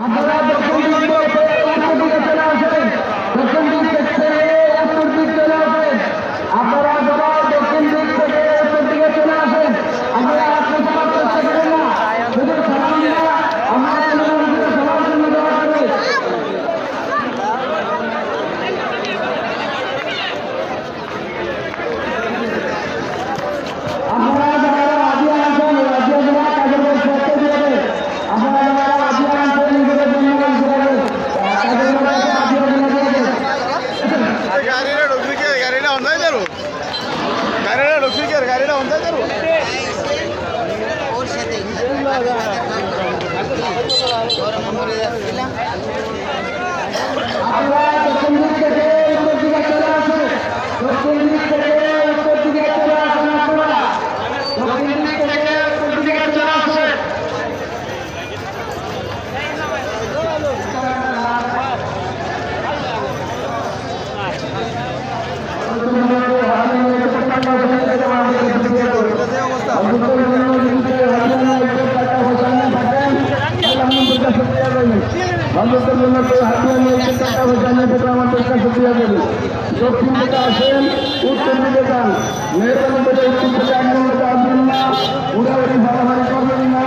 আপনারা দক্ষিণ দিক থেকে উত্তর দিকে চলে আসেন, দক্ষিণ দিক থেকে উত্তর দিক চলে আসেন। আপনারা সবাই দক্ষিণ দিক থেকে উত্তর দিকে চলে আসেন। আপনারা আত্মসমাজ চেষ্টা করেন না, শুধু সালামটা আমরা সবার জন্য দেওয়া হবে। আপনারা যারা রাজিয়া আছেন রাজিয়া যারা কাজের করতে দিবেন, আপনারা যারা রাজিয়া আছেন নিজেদের জন্য কাজের রাজিয়া জন্য দিবেন। গাড়িটা ঢুকবি কে? গাড়িটা অন্ধাই দেবো, গাড়িটা ঢুকবি কে? গাড়িটা অন্ধাই দেবো। আপনারা দক্ষিণ দিক থেকে উত্তর দিকে চলে আসেন, দক্ষিণ দিক থেকে উত্তর দিকে চলে আসেন। আপনারা দক্ষিণ দিক থেকে উত্তর দিকে চলে আসেন। মানুষের জন্য হাতিয়ার নিয়ে টাকা পয়সা নিয়ে থেকে আমাদের কাছে দিয়ে দেবে। দক্ষিণ থেকে আসেন, উত্তর দিকে যান, মেহরবানি করে উত্তর থেকে একজন লোক আসবেন না, উড়াউড়ি ভাড়াভাড়ি করবেন না।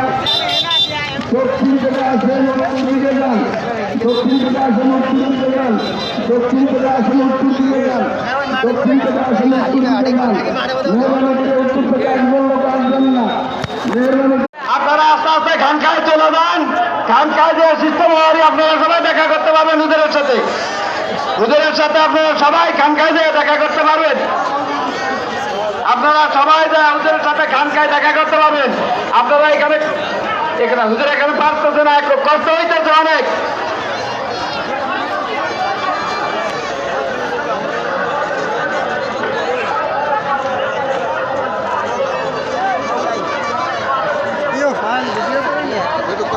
দক্ষিণ থেকে আসেন, উত্তর দিকে যান, দক্ষিণ থেকে আসেন, উত্তর দিকে যান, দক্ষিণ থেকে আসেন, উত্তর দিকে যান, দক্ষিণ থেকে আসেন, উত্তর দিকে যান। মেহরবানি করে উত্তর থেকে একজন লোক আসবেন না, মেহরবানি। আপনারা আস্তে আস্তে খানকায় চলে যান। খানকায় যে সিস্টেম হওয়ারই আপনারা সবাই দেখা করতে পারবেন হুজুরের সাথে। হুজুরের সাথে আপনারা সবাই খানকায় যেয়ে দেখা করতে পারবেন। আপনারা সবাই যে হুজুরের সাথে খানকায় দেখা করতে পারবেন। আপনারা এখানে হুজুর এখানে পারতেছে না, একটু কষ্ট হইতেছে